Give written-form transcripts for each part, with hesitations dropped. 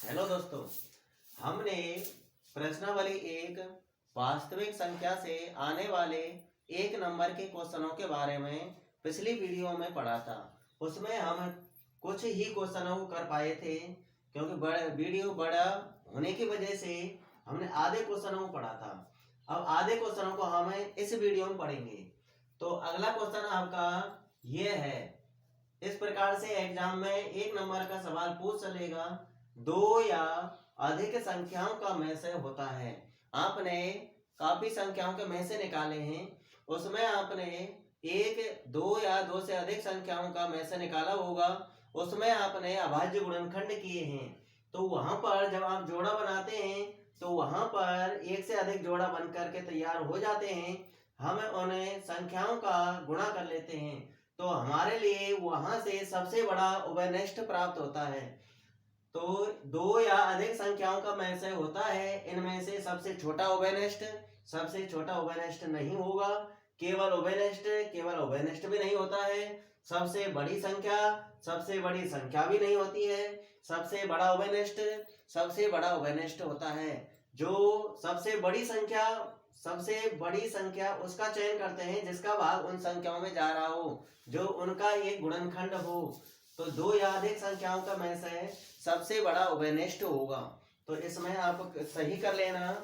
Hello दोस्तों, हमने प्रश्नावली एक वास्तविक संख्या से आने वाले एक नंबर के क्वेश्चनों के बारे में पिछली वीडियो में पढ़ा था। उसमें हम कुछ ही क्वेश्चनों को कर पाए थे क्योंकि वीडियो बड़ा होने की वजह से हमने आधे क्वेश्चनों को पढ़ा था। अब आधे क्वेश्चनों को हम इस वीडियो में पढ़ेंगे। तो अगला क्वेश्चन आपका ये है, इस प्रकार से एग्जाम में एक नंबर का सवाल पूछ चलेगा, दो या अधिक संख्याओं का में से होता है। आपने काफी संख्याओं के में से निकाले हैं, उसमें आपने एक, दो या दो से अधिक संख्याओं का में से निकाला होगा। उसमें आपने अभाज्य गुणनखंड किए हैं, तो वहां पर जब आप जोड़ा बनाते हैं तो वहां पर एक से अधिक जोड़ा बन करके तैयार हो जाते हैं। हम उन्हें संख्याओं का गुणा कर लेते हैं तो हमारे लिए वहां से सबसे बड़ा उभयनिष्ठ प्राप्त होता है। तो दो या अधिक संख्याओं का में से होता है, इनमें से सबसे छोटा उभयनिष्ठ नहीं होगा। केवल उभयनिष्ठ भी नहीं होता है। सबसे बड़ी संख्या भी नहीं होती है। सबसे बड़ा उभयनिष्ठ होता है। जो सबसे बड़ी संख्या उसका चयन करते हैं जिसका भाग उन संख्याओं में जा रहा हो, जो उनका एक गुणनखंड हो। तो दो या अधिक संख्याओं का में से सबसे बड़ा उभयनिष्ठ होगा। तो इसमें आप सही कर लेना,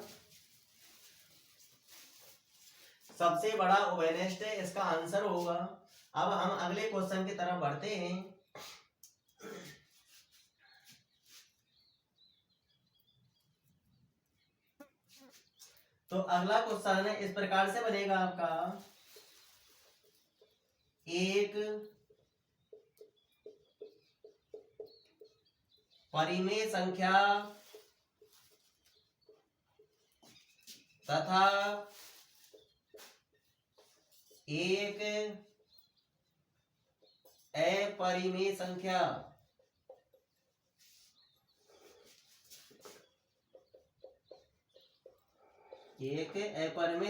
सबसे बड़ा उभयनिष्ठ इसका आंसर होगा। अब हम अगले क्वेश्चन की तरफ बढ़ते हैं। तो अगला क्वेश्चन इस प्रकार से बनेगा आपका, एक परिमेय संख्या तथा एक अपरिमेय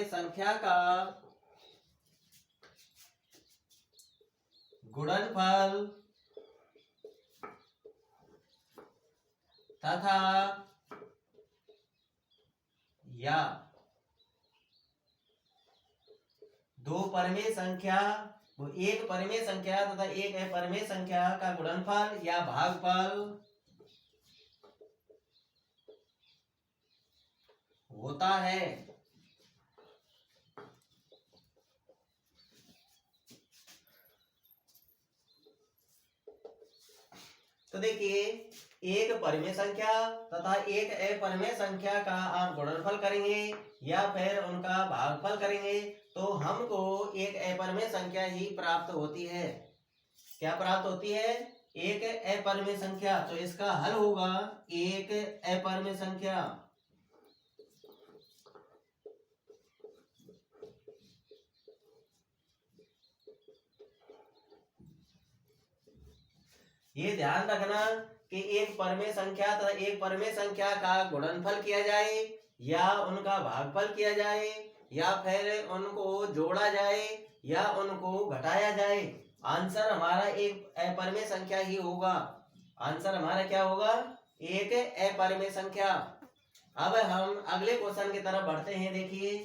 संख्या का गुणनफल तथा या दो परिमेय संख्या, एक परिमेय संख्या तथा एक अपरिमेय संख्या का गुणनफल या भागफल होता है। तो देखिए, एक परिमेय संख्या तथा एक अपरिमेय संख्या का आप गुणनफल करेंगे या फिर उनका भागफल करेंगे तो हमको एक अपरिमेय संख्या ही प्राप्त होती है। क्या प्राप्त होती है? एक अपरिमेय संख्या। तो इसका हल होगा एक अपरिमेय संख्या। ये ध्यान रखना कि एक परिमेय संख्या तथा एक परिमेय संख्या का गुणनफल किया जाए या उनका भागफल किया जाए या फिर उनको जोड़ा जाए या उनको घटाया जाए, आंसर हमारा एक अपरिमेय संख्या ही होगा। आंसर हमारा क्या होगा? एक अपरिमेय संख्या। अब हम अगले क्वेश्चन की तरफ बढ़ते हैं। देखिए,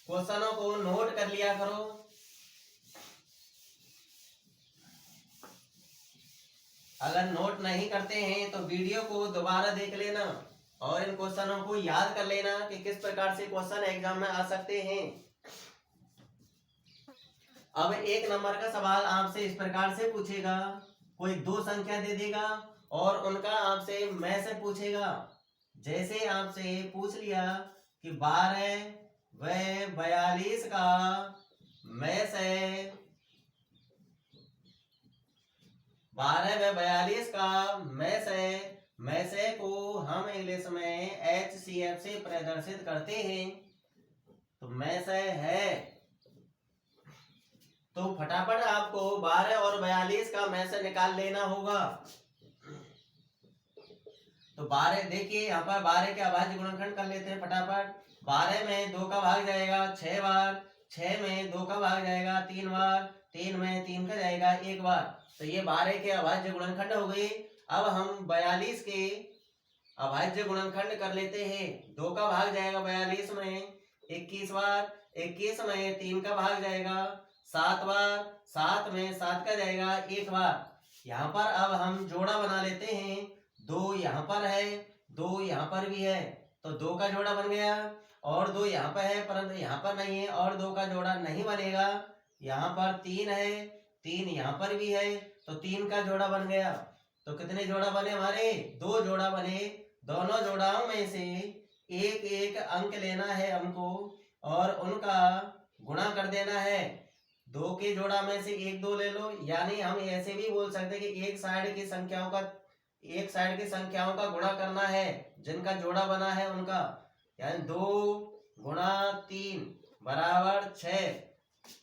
क्वेश्चनों को नोट कर लिया करो। अगर नोट नहीं करते हैं तो वीडियो को दोबारा देख लेना और इन क्वेश्चनों को याद कर लेना कि किस प्रकार से क्वेश्चन एग्जाम में आ सकते हैं। अब एक नंबर का सवाल आपसे इस प्रकार से पूछेगा, कोई दो संख्या दे देगा और उनका आपसे में से पूछेगा। जैसे आपसे पूछ लिया कि 12 व 42 का में से 12 व 42 का में से को हम इंग्लिश में HCF से प्रदर्शित करते हैं। तो में से है, तो फटाफट आपको 12 और 42 का में से निकाल लेना होगा। तो 12, देखिए यहाँ पर 12 के अभाज्य गुणनखंड कर लेते हैं फटाफट। 12 में 2 का भाग जाएगा 6 बार, 6 में 2 का भाग जाएगा 3 बार, 3 में 3 का जाएगा 1 बार। तो ये 12 के अभाज्य गुणनखंड हो गए। अब हम 42 के अभाज्य गुणनखंड कर लेते हैं। 2 का भाग जाएगा 42 में 21 बार, 21 में 3 का भाग जाएगा 7 बार, 7 में 7 का जाएगा 1 बार। यहाँ पर अब हम जोड़ा बना लेते हैं। 2 यहाँ पर है, 2 यहाँ पर भी है, तो 2 का जोड़ा बन गया। और 2 यहाँ पर है परंतु यहाँ पर नहीं है, और 2 का जोड़ा नहीं बनेगा। यहाँ पर 3 है, 3 यहाँ पर भी है, तो 3 का जोड़ा बन गया। तो कितने जोड़ा बने हमारे? 2 जोड़ा बने। दोनों जोड़ाओं में से एक एक अंक लेना है हमको और उनका गुणा कर देना है। 2 के जोड़ा में से 1 2 ले लो, यानी हम ऐसे भी बोल सकते हैं कि एक साइड की संख्याओं का गुणा करना है, जिनका जोड़ा बना है उनका। यानी 2 गुणा 3 बराबर 6।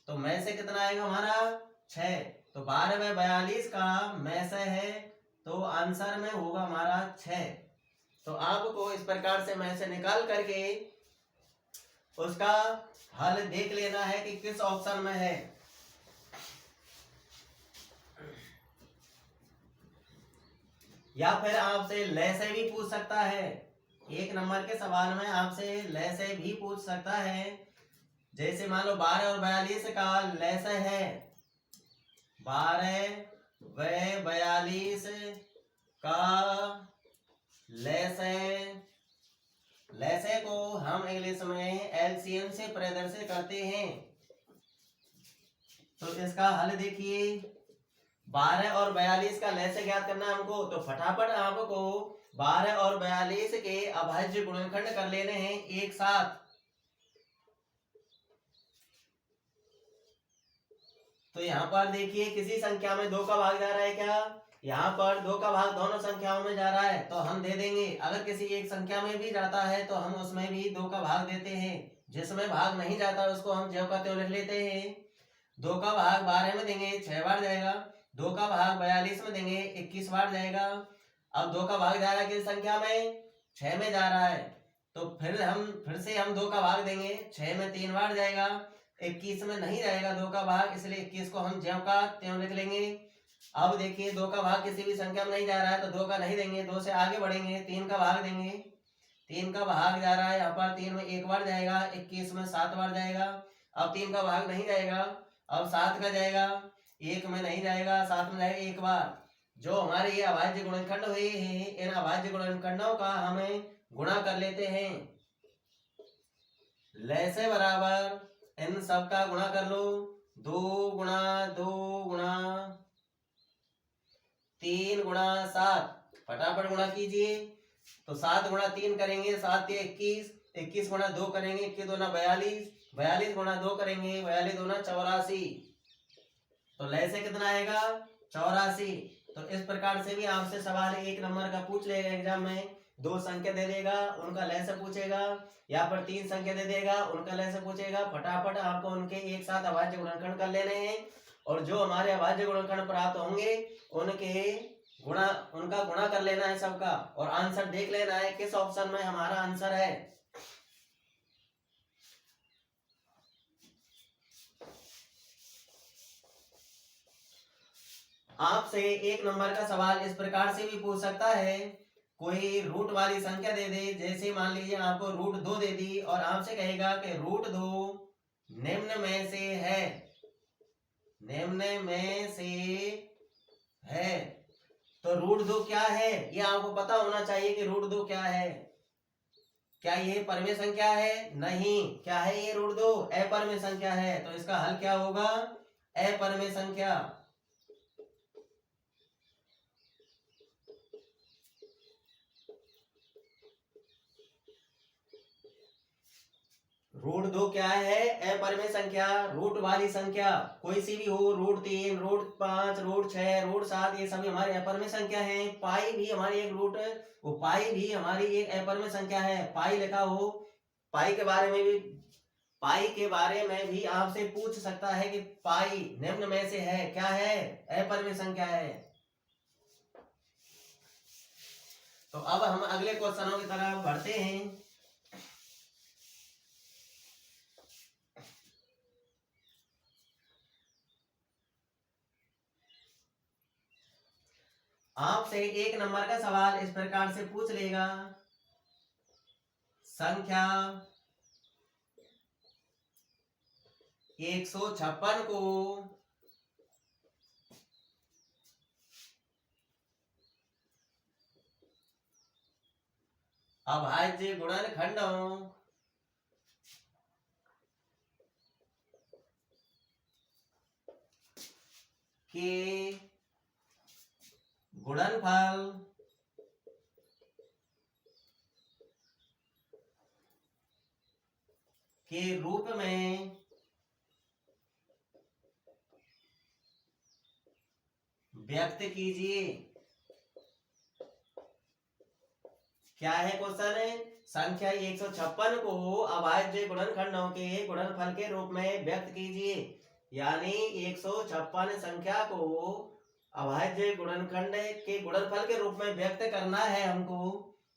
तो में से कितना आएगा हमारा? 6। तो 12 में 42 का में से है, तो आंसर में होगा हमारा 6। तो आपको इस प्रकार से में से निकाल करके उसका हल देख लेना है कि किस ऑप्शन में है। या फिर आपसे ले से भी पूछ सकता है। 1 नंबर के सवाल में आपसे ले से भी पूछ सकता है। जैसे मान लो 12 और 42 का ले से है, 12 व 42 का लेसे को हम इंग्लिश में एलसीएम से प्रदर्शित करते हैं। तो इसका हल देखिए, 12 और 42 का लेसे ज्ञात करना है हमको। तो फटाफट आपको 12 और 42 के अभाज्य गुणनखंड कर लेने हैं एक साथ। तो यहाँ पर देखिए किसी संख्या में 2 का भाग जा रहा है क्या? यहाँ पर 2 का भाग दोनों संख्याओं में जा रहा है, तो हम दे देंगे। अगर किसी एक संख्या में भी जाता है तो हम उसमें भी 2 का भाग देते हैं। जिसमें भाग नहीं जाता उसको हम ज्यों का त्यों लिख लेते हैं। 2 का भाग 12 में देंगे 6 बार जाएगा, 2 का भाग 42 में देंगे 21 बार जाएगा। अब 2 का भाग जा रहा है किस संख्या में? 6 में जा रहा है, तो फिर से हम 2 का भाग देंगे। 6 में 3 बार जाएगा, 21 में नहीं जाएगा 2 का भाग, इसलिए 21 को हम ज्यों का त्यों लिख लेंगे। अब देखिए 2 का भाग किसी भी संख्या में नहीं जा रहा है, तो 2 का नहीं देंगे, 2 से आगे बढ़ेंगे, 3 का भाग देंगे। 3 का भाग जा रहा है, यहाँ पर 3 में 1 बार जाएगा, 21 में 7 बार जाएगा। अब 3 का भाग नहीं जाएगा, अब 7 का जाएगा, 1 में नहीं जाएगा, 7 में जाएगा 1 बार। जो हमारे ये अभाज्य गुणनखंड हुए हैं, इन अभाज्य गुणनखंडों का हमें गुणा कर लेते हैं। लेसे बराबर इन सब का गुणा कर लो। 2 गुणा 2 गुणा 3 गुणा 7, फटाफट गुणा कीजिए। तो 7 गुणा 3 करेंगे, 7 के 21, 21 गुणा 2 करेंगे, 21 दूना 42, 42 गुणा 2 करेंगे, 42 दूना 84। तो लेसे कितना आएगा? 84। तो इस प्रकार से भी आपसे सवाल 1 नंबर का पूछ लेगा एग्जाम में। 2 संख्या दे देगा, उनका लेसे पूछेगा, या पर 3 संख्या दे देगा, उनका लेसे पूछेगा। फटाफट आपको उनके एक साथ अभाज्य गुणनखंड कर लेने हैं, और जो हमारे अभाज्य गुणनखंड प्राप्त होंगे उनका गुणा कर लेना है सबका, और आंसर देख लेना है किस ऑप्शन में हमारा आंसर है। आपसे 1 नंबर का सवाल इस प्रकार से भी पूछ सकता है। कोई रूट वाली संख्या दे दे, जैसे मान लीजिए आपको √2 दे दी, और आपसे कहेगा कि √2 निम्न में से है, निम्न में से है। तो √2 क्या है ये आपको पता होना चाहिए कि √2 क्या है। क्या ये परमेय संख्या है? नहीं। क्या है ये √2? अपरमेय संख्या है। तो इसका हल क्या होगा? अपरमेय संख्या। √2 क्या है? अपरमेय संख्या, रूट वाली संख्या कोई सी भी हो, √3, √5, √6, √7, ये सभी हमारे अपरमेय संख्या है। पाई भी हमारी एक पाई भी हमारी एक अपरमेय संख्या है। पाई लिखा हो, पाई के बारे में भी आपसे पूछ सकता है कि पाई निम्न में से है, क्या है? अपरमेय संख्या है। तो अब हम अगले क्वेश्चनों की तरफ बढ़ते हैं। आपसे एक नंबर का सवाल इस प्रकार से पूछ लेगा, संख्या 156 को अभाज्य गुणनखंडों के गुणनफल के रूप में व्यक्त कीजिए। क्या है क्वेश्चन? संख्या 156 को अभाज्य गुणनखंडों के गुणनफल के रूप में व्यक्त कीजिए। यानी 156 संख्या को अभाज्य गुणनखंड के गुणनफल के रूप में व्यक्त करना है हमको।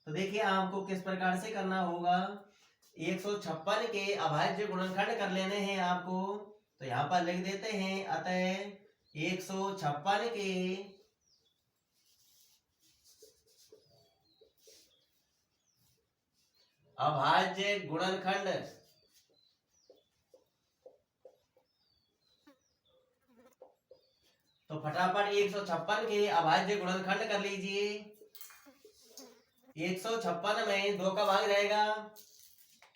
तो देखिए आपको किस प्रकार से करना होगा। 156 के अभाज्य गुणनखंड कर लेने हैं आपको। तो यहाँ पर लिख देते हैं, अतः 156 के अभाज्य गुणनखंड तो फटाफट 156 के अभाज्य गुणनखंड कर लीजिए। 156 में 2 का भाग जाएगा।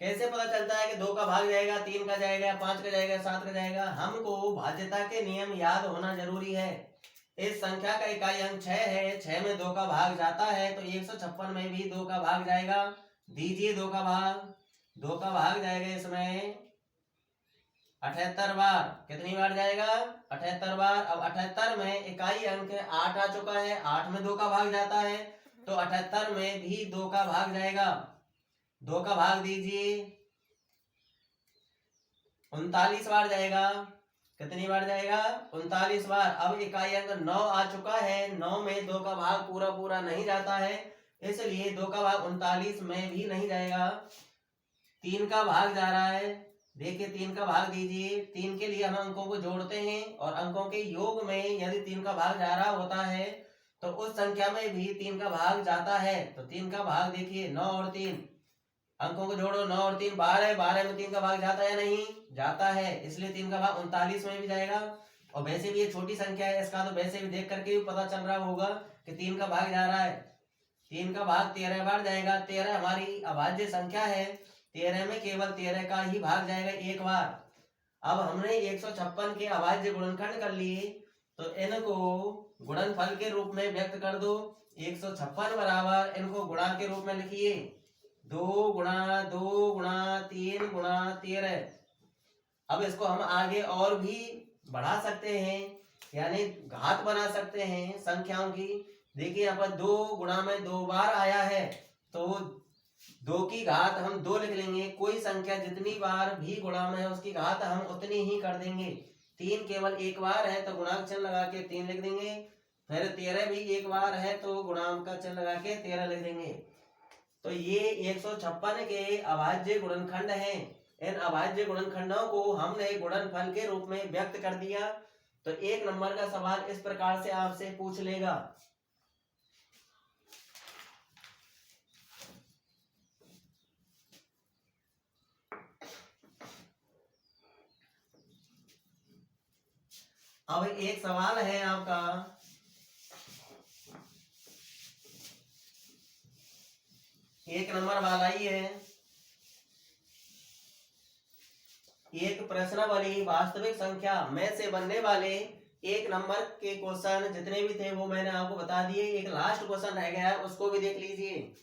कैसे पता चलता है कि 2 का भाग जाएगा, 3 का जाएगा, 5 का जाएगा, 7 का जाएगा? हमको भाज्यता के नियम याद होना जरूरी है। इस संख्या का इकाई अंक 6 है, 6 में 2 का भाग जाता है, तो 156 में भी 2 का भाग जाएगा। दीजिए 2 का भाग। 2 का भाग जाएगा इसमें 78 बार। कितनी बार जाएगा? 78 बार। अब 78 में इकाई अंक 8 आ चुका है, 8 में 2 का भाग जाता है, तो 78 में भी 2 का भाग जाएगा। 2 का भाग दीजिए, 39 बार जाएगा। कितनी बार जाएगा? 39 बार। अब इकाई अंक 9 आ चुका है, 9 में 2 का भाग पूरा पूरा नहीं जाता है, इसलिए 2 का भाग 39 में भी नहीं जाएगा। 3 का भाग जा रहा है। देखिए 3 का भाग दीजिए। 3 के लिए हम अंकों को जोड़ते हैं और अंकों के योग में यदि 3 का भाग जा रहा होता है तो उस संख्या में भी 3 का भाग जाता है। तो 3 का भाग देखिए, 9 और 3, अंकों को जोड़ो, 9 और 3 12, 12 में 3 का भाग जाता है? नहीं जाता है, इसलिए 3 का भाग 39 में भी जाएगा। और वैसे भी ये छोटी संख्या है, इसका तो वैसे भी देख करके भी पता चल रहा होगा कि 3 का भाग जा रहा है। 3 का भाग 13 बार जाएगा। 13 हमारी अभाज्य संख्या है, 13 में केवल 13 का ही भाग जाएगा एक बार। अब हमने 156 के अभाज्य गुणनखंड कर लिए, तो इनको गुणनफल के रूप में व्यक्त कर दो। 156 बराबर इनको गुणा के रूप में लिखिए, 2 गुणा 2 गुणा 3 गुणा 13। अब इसको हम आगे और भी बढ़ा सकते हैं, यानी घात बना सकते हैं संख्याओं की। देखिए यहाँ पर 2 गुणा में 2 बार आया है, तो 2 की घात हम 2 लिख लेंगे। कोई संख्या जितनी बार भी गुणा में है उसकी घात हम उतनी ही कर देंगे। 3 केवल एक बार है तो गुणांक चिन्ह लगा के 3 लिख देंगे। फिर 13 भी एक बार है तो गुणांक का चिन्ह लगा के 13 लिख देंगे। तो ये 156 के अभाज्य गुणनखंड हैं। इन अभाज्य गुणनखंडों को हमने गुणनफल के रूप में व्यक्त कर दिया। तो 1 नंबर का सवाल इस प्रकार से आपसे पूछ लेगा, अब एक सवाल है आपका, 1 नंबर वाला ही है। एक प्रश्नावली वास्तविक संख्या में से बनने वाले 1 नंबर के क्वेश्चन जितने भी थे वो मैंने आपको बता दिए। एक लास्ट क्वेश्चन रह गया है, उसको भी देख लीजिए।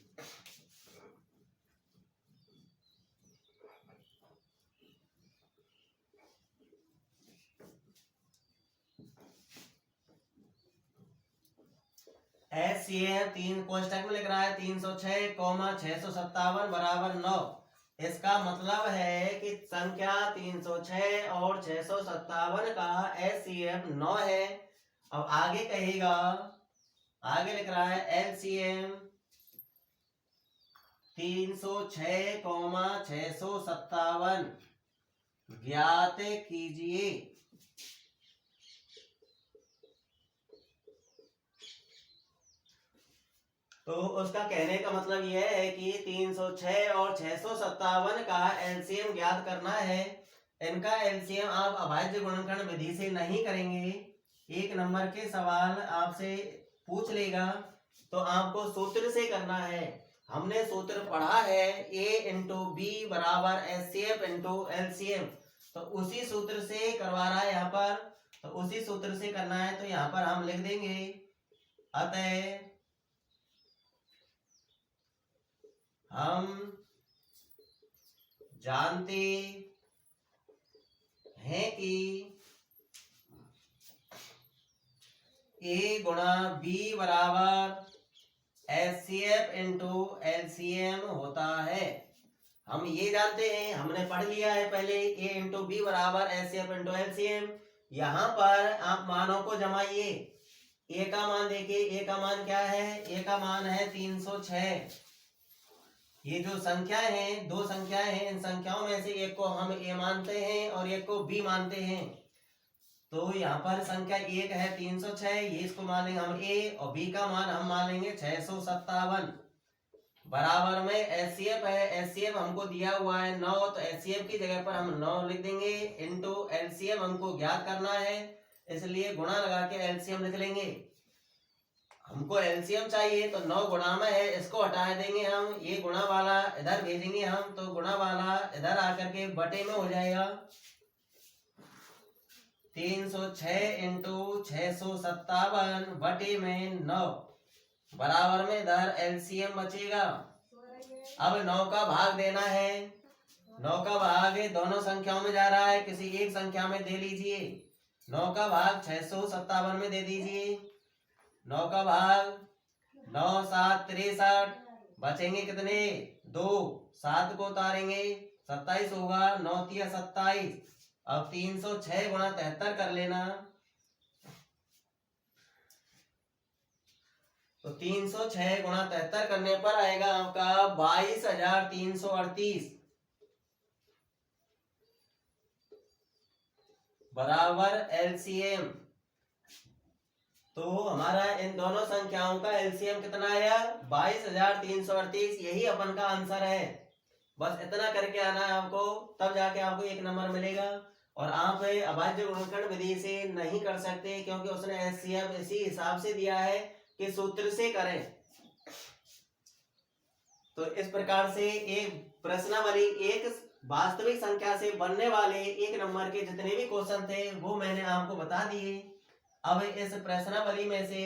SCF 3 कोष्टक में लिख रहा है 306,657 बराबर 9। इसका मतलब है कि संख्या 306 और 657 का SCF 9 है। अब आगे कहेगा, आगे लिख रहा है LCM 306,657 ज्ञात कीजिए। तो उसका कहने का मतलब यह है कि 306 और 657 का एलसीएम ज्ञात करना है। इनका एलसीएम आप अभाज्य गुणनखंड विधि से नहीं करेंगे। एक नंबर के सवाल आपसे पूछ लेगा तो आपको सूत्र से करना है। हमने सूत्र पढ़ा है A इंटू बी बराबर एचसीएफ इंटू एलसीएम, तो उसी सूत्र से करवा रहा है यहाँ पर, तो उसी सूत्र से करना है। तो यहाँ पर हम लिख देंगे अतः हम जानते हैं कि A गुणा B बराबर एचसीएफ इंटू एलसीएम होता है। हम ये जानते हैं, हमने पढ़ लिया है पहले A इंटू बी बराबर एचसीएफ इंटू एलसीएम। यहाँ पर आप मानों को जमाइए। A का मान देखिए, A का मान क्या है? A का मान है 306। ये जो संख्याएं हैं, दो संख्याएं हैं, इन संख्याओं में से एक को हम A मानते हैं और एक को B मानते हैं। तो यहाँ पर संख्या एक है 306, ये इसको मान लेंगे हम A, और B का मान हम मान लेंगे 657। बराबर में एचसीएफ है, एचसीएफ हमको दिया हुआ है 9, तो एचसीएफ की जगह पर हम 9 लिख देंगे। इंटू एलसीएम हमको ज्ञात करना है, इसलिए गुणा लगा के एलसीएम लिख लेंगे। हमको एलसीएम चाहिए तो 9 गुणा में है, इसको हटा देंगे हम, ये गुणा वाला इधर भेजेंगे हम, तो गुणा वाला इधर आकर के बटे में हो जाएगा। 306 इंटू 657 बटे में 9 बराबर में इधर एलसीएम बचेगा। अब 9 का भाग देना है, 9 का भाग दोनों संख्याओं में जा रहा है, किसी एक संख्या में दे लीजिए। 9 का भाग 657 में दे दीजिए। 9 का भाग 9 7 63, बचेंगे कितने? 2, 7 को उतारेंगे 27 होगा, 9 3 27। अब 306 गुणा 73 कर लेना, तो 306 गुणा 73 करने पर आएगा आपका 22,338 बराबर एलसीएम। तो हमारा इन दोनों संख्याओं का एलसीएम कितना आया? 22,338। यही अपन का आंसर है। बस इतना करके आना है आपको, तब जाके आपको एक नंबर मिलेगा। और आप अभाज्य गुणनखंड विधि से नहीं कर सकते, क्योंकि उसने एचसीएफ इसी हिसाब से दिया है कि सूत्र से करें। तो इस प्रकार से एक प्रश्नावली, एक वास्तविक संख्या से बनने वाले एक नंबर के जितने भी क्वेश्चन थे वो मैंने आपको बता दिए। अब इस प्रश्नावली में से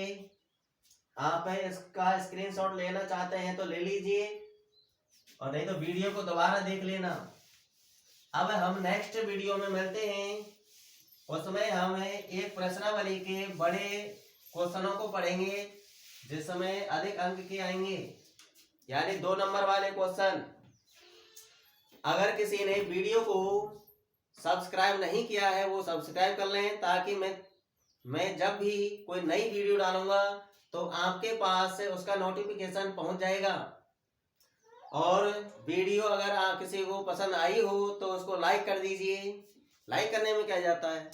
आप इसका स्क्रीनशॉट लेना चाहते हैं तो ले लीजिए, और नहीं तो वीडियो को दोबारा देख लेना। अब हम नेक्स्ट वीडियो में मिलते हैं, उसमें हम एक प्रश्नावली के बड़े क्वेश्चनों को पढ़ेंगे जिसमें अधिक अंक के आएंगे, यानी 2 नंबर वाले क्वेश्चन। अगर किसी ने वीडियो को सब्सक्राइब नहीं किया है वो सब्सक्राइब कर लें, ताकि मैं जब भी कोई नई वीडियो डालूंगा तो आपके पास से उसका नोटिफिकेशन पहुंच जाएगा। और वीडियो अगर किसी को पसंद आई हो तो उसको लाइक कर दीजिए। लाइक करने में क्या जाता है।